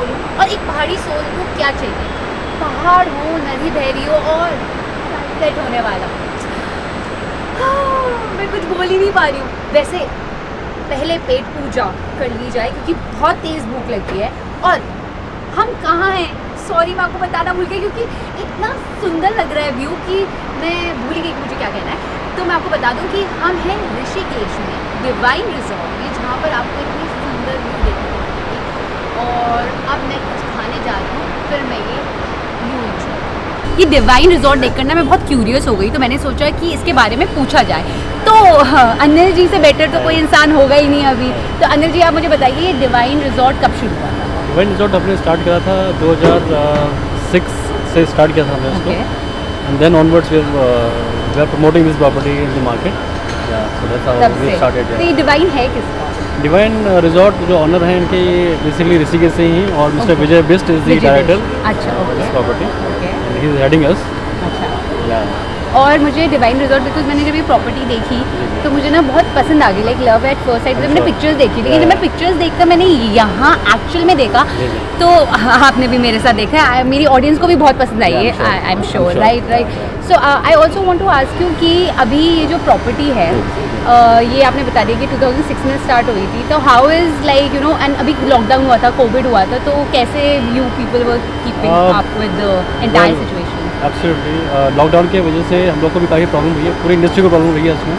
Soul हूँ, और एक पहाड़ी सोल को क्या चाहिए, पहाड़ हो, नदी बह रही हो और सनसेट होने वाला। मैं कुछ बोल ही नहीं पा रही हूँ। वैसे पहले पेट पूजा कर ली जाए क्योंकि बहुत तेज़ भूख लगी है। और हम कहाँ हैं, सॉरी मैं आपको बताना भूल गई क्योंकि इतना सुंदर लग रहा है व्यू कि मैं भूल गई कि मुझे क्या कहना है। तो मैं आपको बता दूं कि हम हैं ऋषिकेश में, डिवाइन रिजॉर्ट में, जहाँ पर आपको इतनी सुंदर व्यू देखने को मिलेगी। और अब मैं कुछ खाने जा रही हूँ, फिर मैं ये व्यू एंजॉय। ये डिवाइन रिजॉर्ट देखकर ना मैं बहुत क्यूरियस हो गई, तो मैंने सोचा कि इसके बारे में पूछा जाए। तो अनिल जी से बेटर तो कोई इंसान होगा ही नहीं अभी। तो अनिल जी आप मुझे बताइए, ये डिवाइन रिजॉर्ट कब शुरू हुआ था? डिवाइन रिजॉर्ट हमने स्टार्ट करा था 2006 से स्टार्ट किया था हमने उसको, and then onwards we are promoting this property in the market. So that's how we started. तो ये डिवाइन है किसका? डिवाइन रिजॉर्ट जो ऑनर हैं इनके, ये बेसिकली ऋषिकेश से ही, और mister Vijay Bisht is the director of this property and he is heading us. अच्छा। और मुझे डिवाइन रिजॉर्ट, बिकॉज मैंने जब ये प्रॉपर्टी देखी तो मुझे ना बहुत पसंद आ गई, like love at first sight. जब मैंने पिक्चर्स देखी, लेकिन जब मैं पिक्चर्स देखकर मैंने यहाँ एक्चुअल में देखा तो आपने भी मेरे साथ देखा है, मेरी ऑडियंस को भी बहुत पसंद आई है, I am sure. Right. So I also want to ask you कि अभी ये जो प्रॉपर्टी है ये आपने बता दिया कि 2006 में स्टार्ट हुई थी, तो how is like you know, and अभी लॉकडाउन हुआ था, कोविड हुआ था, तो कैसे you people were keeping up with the entire situation? Absolutely, lockdown की वजह से हम लोग को भी काफ़ी प्रॉब्लम हुई है, पूरी इंडस्ट्री को प्रॉब्लम रही है इसमें।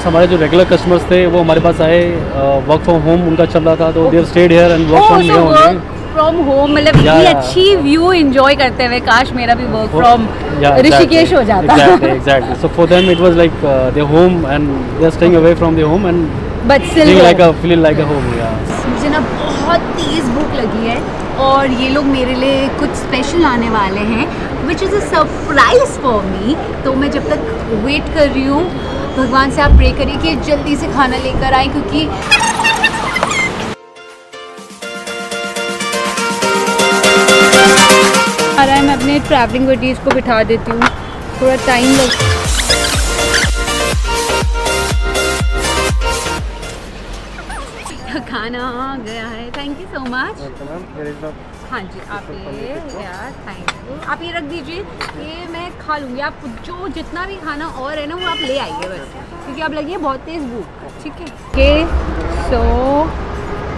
हमारे जो रेगुलर कस्टमर्स थे वो हमारे पास आए, वर्क फ्रॉम होम उनका चल रहा था, तो there stayed here and work from home, मतलब इतनी अच्छी व्यू एंजॉय करते हुए काश मेरा भी वर्क फ्रॉम ऋषिकेश हो जाता। Exactly. So for them it was like their home and they are staying away from their home and but still feeling like a home. Yeah. मुझे ना बहुत तेज़ भूख लगी है और ये लोग मेरे लिए कुछ स्पेशल आने वाले हैं, which is a surprise for me. तो मैं जब तक वेट कर रही हूँ, भगवान से आप प्रे करिए कि जल्दी से खाना लेकर आए, क्योंकि आ रहा है। मैं अपने ट्रैवलिंग बडीज़ को बिठा देती हूँ, थोड़ा टाइम लग। खाना आ गया है, थैंक यू सो मच। हाँ जी, आप ये थैंक यू, आप ये रख दीजिए, ये मैं खा लूँगी। आप जो जितना भी खाना और है ना वो आप ले आइए बस, क्योंकि आप लगी है बहुत तेज़ भूख। ठीक है, ओके। सो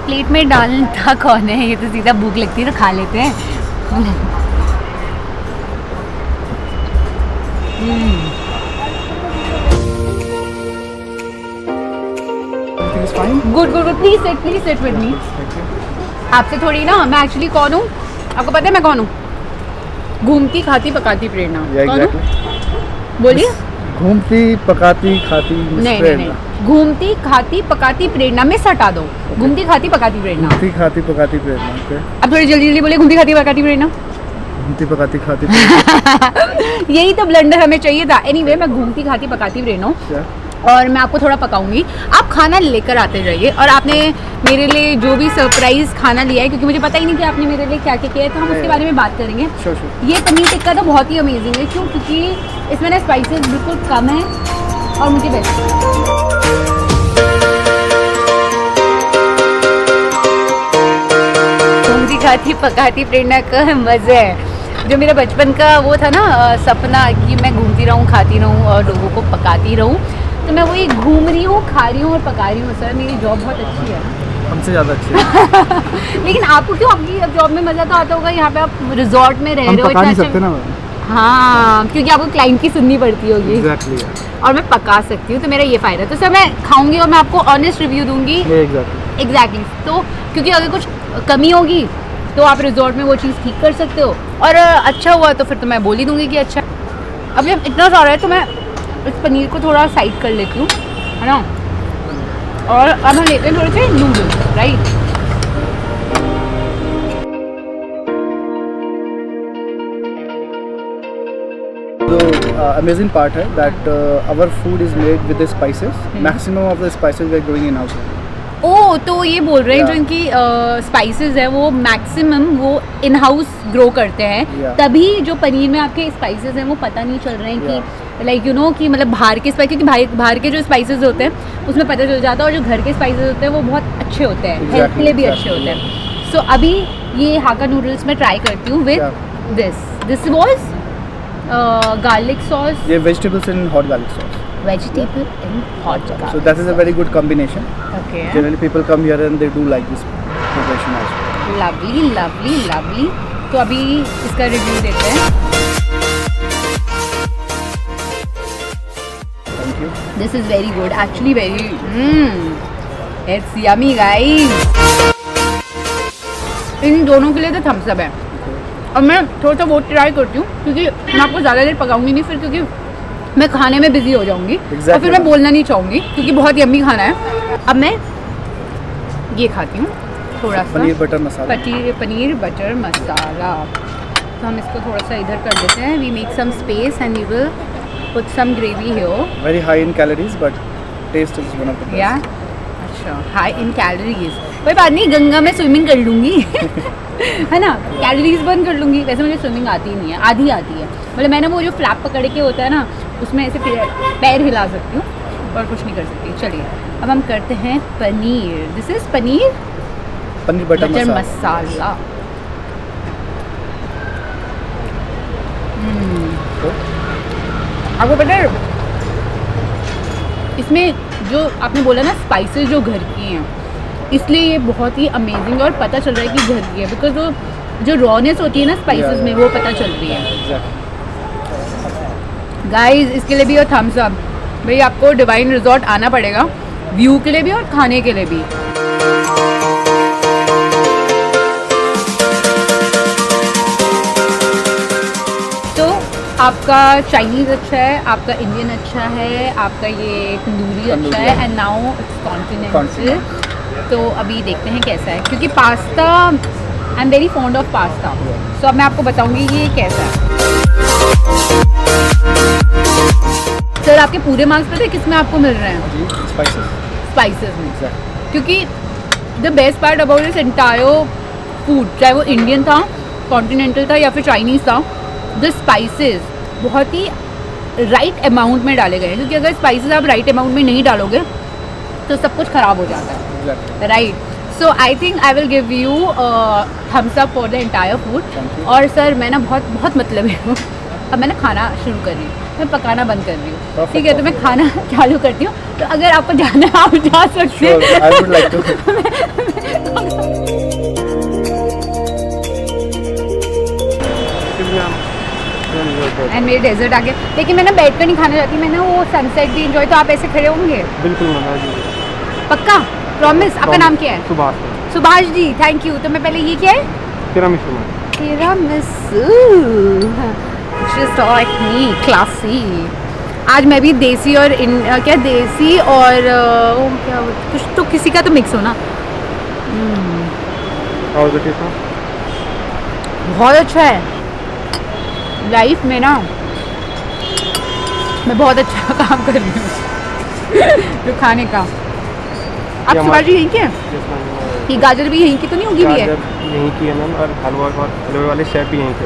प्लेट में डालता कौन है, ये तो सीधा भूख लगती है तो खा लेते हैं। Good good good, please sit with me. आपसे थोड़ी ना, मैं एक्चुअली कौन हूँ आपको पता है? मैं कौन हूँ? घूमती खाती पकाती प्रेरणा। कौन हूँ? बोलिए। घूमती पकाती खाती नहीं, घूमती खाती पकाती प्रेरणा में हटा दो, घूमती खाती पकाती प्रेरणा। घूमती खाती पकाती प्रेरणा। अब थोड़ी जल्दी जल्दी बोले, घूमती खाती पकाती प्रेरणा। घूमती पकाती खाती यही तो ब्लंडर हमें चाहिए था। एनीवे, मैं घूमती खाती पकाती प्रेरणा हूँ और मैं आपको थोड़ा पकाऊंगी, आप खाना लेकर आते रहिए। और आपने मेरे लिए जो भी सरप्राइज खाना लिया है, क्योंकि मुझे पता ही नहीं कि आपने मेरे लिए क्या क्या किया है, तो हम उसके बारे में बात करेंगे। ये पनीर टिक्का तो बहुत ही अमेजिंग है, क्यों? क्योंकि इसमें ना स्पाइसेस बिल्कुल कम है और मुझे बेस्ट। घूमती खाती पकाती प्रेरणा का मज़ा है, जो मेरा बचपन का वो था ना सपना कि मैं घूमती रहूँ, खाती रहूँ और लोगों को पकाती रहूँ। तो मैं वही घूम रही हूँ, खा रही हूँ और पका रही हूँ। सर, मेरी जॉब बहुत अच्छी है। हमसे ज़्यादा अच्छी है। लेकिन आपको क्यों? आपकी जॉब में मज़ा तो आता होगा, यहाँ पे आप रिजॉर्ट में रह रहे हो, पका नहीं सकते ना। हाँ, क्योंकि आपको क्लाइंट की सुननी पड़ती होगी। Exactly. और मैं पका सकती हूँ, तो मेरा ये फ़ायदा है। तो सर, मैं खाऊंगी और मैं आपको ऑनेस्ट रिव्यू दूंगी। एग्जैक्टली। तो क्योंकि अगर कुछ कमी होगी तो आप रिजॉर्ट में वो चीज़ ठीक कर सकते हो, और अच्छा हुआ तो फिर तो मैं बोल ही दूंगी कि अच्छा। अब जब इतना सारा है तो मैं इस पनीर को थोड़ा साइड कर लेती हूँ, है ना। और अब हम लेते हैं थोड़े से noodles, right. The amazing part है that our food is made with the spices. Maximum of the spices we are growing in house. ओह, तो ये बोल रहे हैं जो इनकी स्पाइसेस है वो मैक्सिमम वो इन हाउस ग्रो करते हैं, तभी जो पनीर में आपके स्पाइसेस हैं वो पता नहीं चल रहे हैं कि लाइक यू नो कि मतलब बाहर के स्पाइस, क्योंकि बाहर के जो स्पाइसेस होते हैं उसमें पता चल जाता है, और जो घर के स्पाइसेस होते हैं वो बहुत अच्छे होते हैं, हेल्थ के लिए भी अच्छे होते हैं। सो अभी ये हाका नूडल्स में ट्राई करती हूँ with this was garlic sauce, ये vegetables and hot garlic sauce. Vegetable and hot So that is a very good combination. Okay, Generally people come here and they do like this preparation also. Lovely lovely lovely. तो अभी इसका review देते हैं। Thank you. This is very good, actually very it's yummy guys. इन दोनों के लिए तो थम्स अप है। और मैं थोड़ा सा वो ट्राई करती हूँ क्योंकि मैं आपको ज़्यादा देर पकाऊंगी नहीं फिर, क्योंकि मैं खाने में बिजी हो जाऊंगी और फिर मैं बोलना नहीं चाहूँगी क्योंकि बहुत यम्मी खाना है। अब मैं ये खाती हूँ थोड़ा सा पनीर बटर मसाला. पनीर बटर मसाला। तो हम इसको थोड़ा सा इधर कर देते हैं। We make some space and we will put some gravy here. Very high in calories, but taste is one of the best. या अच्छा, हाई इन कैलोरीज। कोई बात नहीं, गंगा में स्विमिंग कर लूँगी है ना, कैलोरीज बर्न कर लूँगी। वैसे मुझे स्विमिंग आती ही नहीं है, आधी आती है। मतलब मैंने वो जो फ्लैप पकड़ के होता है ना, उसमें ऐसे पैर हिला सकती हूँ और कुछ नहीं कर सकती। चलिए अब हम करते हैं paneer. This is paneer butter masala. Masala. आपको पता है इसमें जो आपने बोला ना स्पाइसेस जो घर की हैं, इसलिए ये बहुत ही अमेजिंग और पता चल रहा है कि घर की है, बिकॉज जो रॉनेस होती है ना स्पाइसेस में, वो पता चल रही है। Exactly. गाइस इसके लिए भी और थम्स अप। भाई आपको डिवाइन रिजॉर्ट आना पड़ेगा, व्यू के लिए भी और खाने के लिए भी। तो आपका चाइनीज़ अच्छा है, आपका इंडियन अच्छा है, आपका ये तंदूरी अच्छा है, एंड नाउ इट्स कॉन्टिनेंटल। तो अभी देखते हैं कैसा है, क्योंकि pasta I am very fond of pasta. So अब मैं आपको बताऊंगी ये कैसा है। सर आपके पूरे मार्क्स पता है किस में आपको मिल रहे हैं? जी, spices. स्पाइसेस में। Exactly. क्योंकि the best part about this entire food, चाहे वो इंडियन था, कॉन्टिनेंटल था या फिर चाइनीज़ था, द स्पाइसेस बहुत ही राइट अमाउंट में डाले गए हैं। क्योंकि अगर स्पाइसेस आप राइट अमाउंट में नहीं डालोगे तो सब कुछ ख़राब हो जाता है, Exactly. Right. So I think I will give you thumbs up for the entire food. Thank you. और सर मैं ना बहुत मतलबी हूँ, अब मैं ना खाना शुरू कर रही हूँ, मैं पकाना बंद कर रही हूँ। Perfect, ठीक है, तो मैं खाना चालू करती हूँ। तो अगर आपको जाना है आप जा सकते Sure, हैं। I would like to. And मेरे डेजर्ट आ गया, लेकिन मैं ना बैठ कर नहीं खाना चाहती, मैं ना वो सनसेट भी इंजॉय। तो आप ऐसे खड़े होंगे? बिल्कुल मैम जी, पक्का प्रॉमिस। आपका नाम क्या है? Subhash Subhash ji, thank you. तो मैं पहले ये क्या है? Tiramisu ma'am. Tiramisu, just like me, classy. आज मैं भी देसी और क्या देसी और क्या कुछ तो किसी का तो मिक्स हो ना। और देखिए सर, बहुत अच्छा है। लाइफ में ना मैं बहुत अच्छा काम कर रही हूँ जो खाने का। आप सुभाष जी यहीं के हैं? ये गाजर भी यहीं की तो नहीं होगी? भी है यहीं की है मैम, और हलवे वाले शेफ भी यहीं के।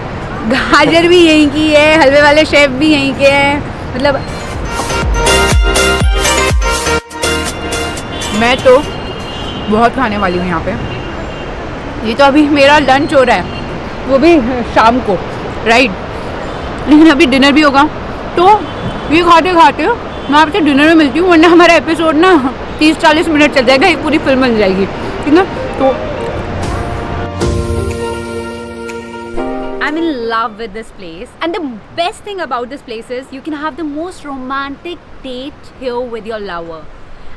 गाजर भी यहीं की है, हलवे वाले शेफ भी यहीं के हैं। मतलब मैं तो बहुत खाने वाली हूँ यहाँ पे। ये तो अभी मेरा लंच हो रहा है, वो भी शाम को, राइट। लेकिन अभी डिनर भी होगा, तो ये खाते खाते मैं आपसे डिनर में मिलती हूँ, वरना हमारा एपिसोड ना 30-40 मिनट चल जाएगा, एक पूरी फिल्म बन जाएगी, ठीक है। तो I'm in love with this place, and the best thing about this place is you can have the most romantic date here with your lover,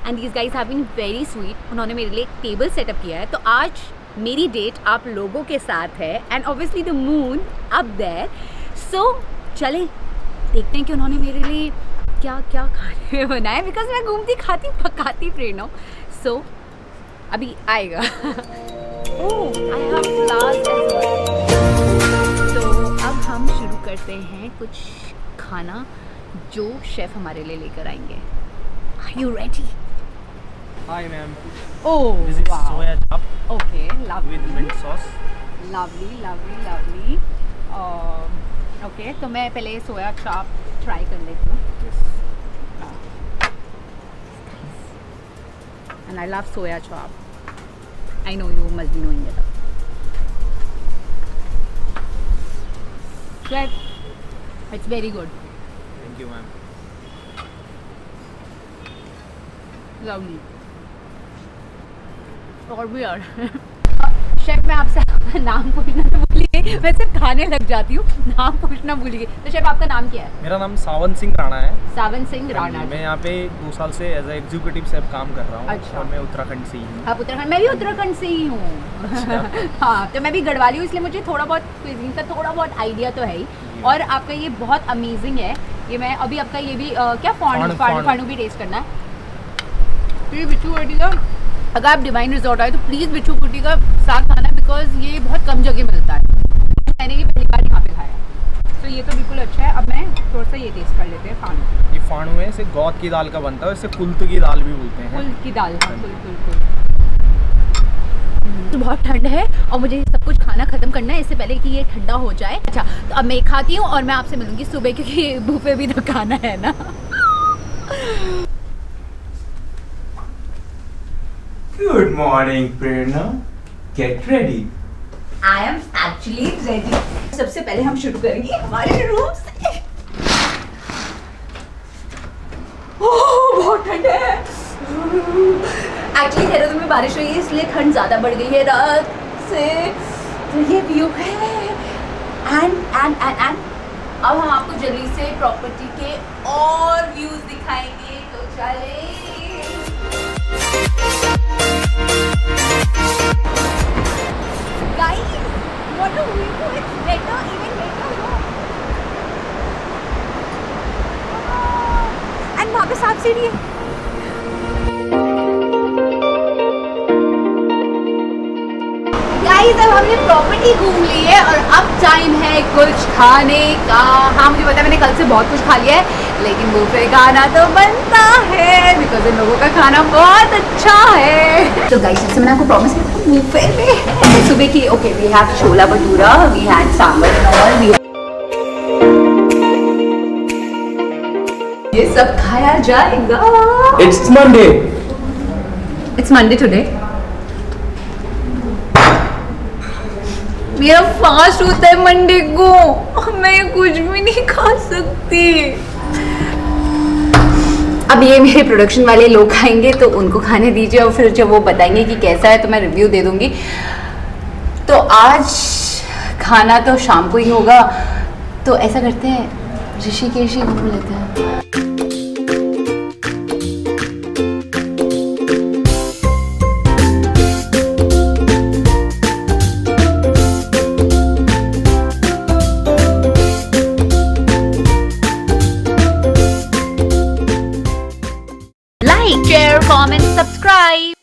and these guys have been very sweet. उन्होंने मेरे लिए एक table setup किया है, तो आज मेरी date आप लोगों के साथ है, and obviously the moon up there. So चलें देखते हैं कि उन्होंने मेरे लिए क्या क्या खाने में बनाया, बिकॉज मैं घूमती खाती पकाती फ्रेंड हूँ। सो अभी आएगा। Oh I have flowers as well. तो अब हम शुरू करते हैं कुछ खाना जो शेफ हमारे लिए लेकर आएंगे। Are you ready? Hi ma'am, oh this is soya chaap okay, lovely with mint sauce. Lovely lovely lovely. Okay, तो मैं पहले सोया चाप ट्राई कर लेती हूँ। And I love soya chop. I know you must be knowing it. Subscribe. It's very good. Thank you ma'am. Lovely. और भी यार. शेफ मैं आपसे आपका नाम पूछना तो भूल गई. मैं सिर्फ खाने लग जाती हूँ, नाम पूछना भूल गई. तो शेफ आपका नाम क्या है? मेरा नाम सावन सिंह राणा है. सावन सिंह राणा. मैं यहाँ पे 2 साल से एज ए एग्जीक्यूटिव शेफ काम कर रहा हूँ. अच्छा. और मैं उत्तराखंड से ही हूँ. आप उत्तराखंड. मैं भी उत्तराखंड से ही हूँ. हाँ, तो मैं भी गढ़वाली हूँ, इसलिए मुझे थोड़ा बहुत क्विजीन का थोड़ा बहुत आइडिया तो है ही. और आपका ये बहुत अमेजिंग है. ये मैं अभी आपका ये भी क्या फांडू भी टेस्ट करना है. प्लीज़ बिच्छू कटी का, अगर आप डिवाइन रिजॉर्ट आए तो प्लीज़ बिच्छू कटी का साग खाना, बिकॉज ये बहुत कम जगह मिलता है. मैंने ये पहली बार यहाँ पे खाया. तो ये तो बिल्कुल अच्छा है. अब मैं थोड़ा सा ये टेस्ट कर लेते हैं फांडू. ये फाणू है, इसे गौत की दाल का बनता है. इसे कुल्थ की दाल भी बोलते हैं. कुल की दाल. हाँ, कुल. तो बहुत ठंड है और मुझे सब कुछ खाना खत्म करना है इससे पहले कि ये ठंडा हो जाए. अच्छा, तो अब मैं खाती हूँ और मैं आपसे मिलूंगी सुबह, क्योंकि बुफे भी तो खाना है ना. Good morning, Prerna. Get ready. I am actually ready. सबसे पहले हम शुरू करेंगे हमारे रूम से. ओह, बहुत ठंड है. एक्चुअली देहरादून में बारिश हुई है, इसलिए ठंड ज़्यादा बढ़ गई है रात से. तो ये व्यू है. एंड अब हम आपको जल्दी से प्रॉपर्टी के और व्यूज दिखाएंगे. तो चले. Guys, what do we do? It's better, even better, no? And वहाँ पे सांप सीढ़ी है. Guys, अब हमने प्रॉपर्टी घूम ली है और अब टाइम है कुछ खाने का. हाँ, मुझे पता है मैंने कल से बहुत कुछ खा लिया है, लेकिन बुफे खाना तो बनता है, बिकॉज इन लोगों का खाना बहुत अच्छा है. तो गाइस, जैसे मैंने आपको प्रॉमिस किया था, बुफे में सुबह की okay we have chhola bhatura, we had sambar और वी ये सब खाया जाएगा. It's Monday. It's Monday today. मेरा फास्ट होता है मंडे को, मैं कुछ भी नहीं खा सकती. अब ये मेरे प्रोडक्शन वाले लोग खाएंगे तो उनको खाने दीजिए, और फिर जब वो बताएंगे कि कैसा है तो मैं रिव्यू दे दूंगी. तो आज खाना तो शाम को ही होगा, तो ऐसा करते हैं ऋषिकेश ही घूम लेते हैं.